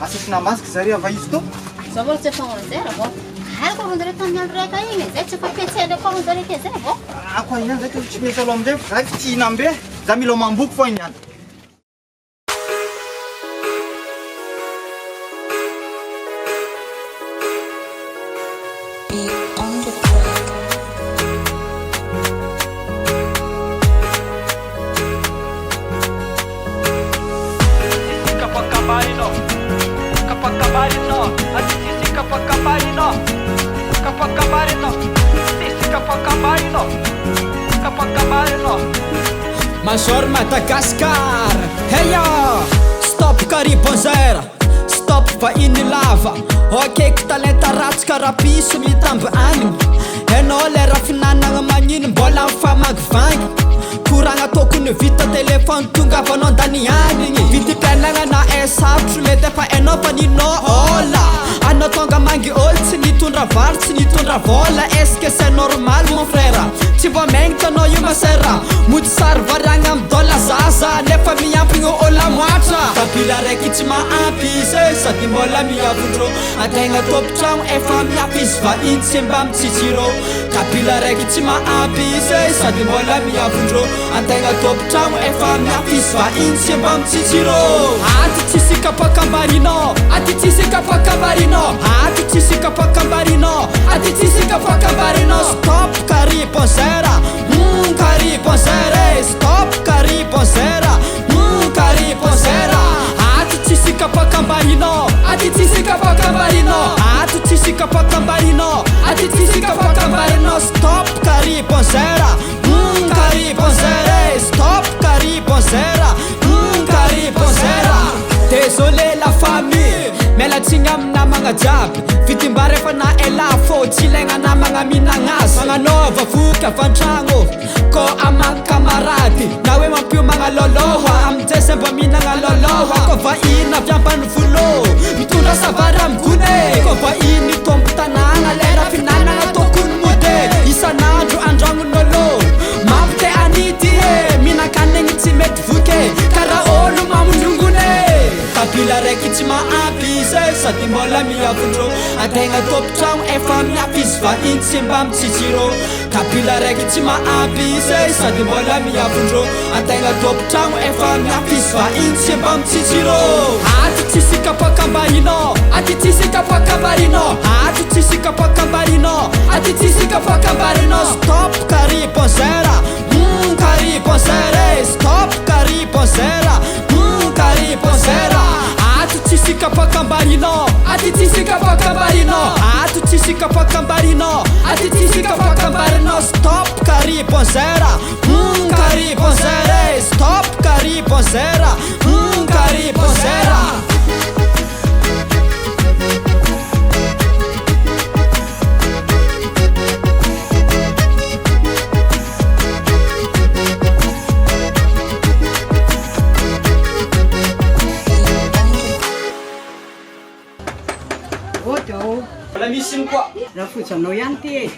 Asasina masika zareo ava izy to. Zaho mbola tsy efa anjera vao. Haiko rony rehefa amin'ny andro raika igny zay tsy efa petsely koa rony zareo zay vao. Ako ihany zay tsy mety aloha amin'izay fa tsy hinambe. Za mila mamboky foana ihany. Major Madagascar, hey yo! Stop Caribonzera, stop vahiny lava. Ok ko talenta ratsy karaha piso mitamby aniny. Hainao lera finanagna magnino mbola mifamagivangy. Koragna tokony vita telefony tonga avanao andany aniny. Vidim-piainagna na esapotro mety efa hainao fa ninao ôla. Anao tonga mangy ôlo tsy nitondra vary tsy nitondra vola. Est-ce que c'est normal mon frère? Tsy mba maigny tanao io masera. Mody sary variagna amy dôla zaza nefa miampigny ôla moatra. Kabila raiky tsy maampy izy sady mbola miavondrô. Antegna tompotragno efa miampy izy vahiny tsy mba mitsitsirô. Kabila raiky tsy maampy izy sady mbola miavondrô. Antegna tompotragno efa miampy izy vahiny tsy mba mitsitsirô. Aty tsisy kapakambarinao, aty tsisy kapakambarinao, aty tsisy kapakambarinao, aty tsisy kapakambarinao. Stop Caribonzera, Caribonzera, stop Caribonzera, Caribonzera. Aty tsisy kapakambarinao, aty tsisy kapakambarinao, aty tsisy kapakambarinao, aty tsisy kapakambarinao. Stop Caribonzera, Caribonzera, stop Caribonzera, Caribonzera. Désolé la famille, mialatsigny amin'ny namagna jiaby. Vidim-bary efa na ela fô tsy ilaigna namagna mihinagna azy. Magnanova voky avy an-tragno kô amagny kamarady. Na hoe mampiomagna lôlôha amin'izay zay mba mihinagna lôlôha. Kô vahiny avy ambanivolo mitondra savary amy gone. Kô vahiny tombo tanàgna lera finanagna tokony mode. Isan'andro andragnon'ôlô mampite anity he. Mihinan-kanigny tsy mety voke karaha ôlo mamondrongone. Kabila raiky tsy maampy izy sady mbola miavondrô. Antegna tompotragno efa miampy izy vahiny tsy mba mitsitsirô. Kabila raiky tsy maampy izy sady mbola miavondrô. Antegna tompotragno efa miampy izy vahiny tsy mba mitsitsirô. Aty tsisy kapakambarinao, aty tsisy kapakambarinao, aty tsisy kapakambarinao, aty tsisy kapakambarinao. Stop Caribonzera, Caribonzera, stop Caribonzera, Caribonzera. Aty tsisy kapakambarinao, aty tsisy kapakambarinao, aty tsisy kapakambarinao, aty tsisy kapakambarinao. Stop Caribonzera, Caribonzera, stop Caribonzera, Caribonzera. Mbola misy iny koa. Raha fotsy anao ihany ty e.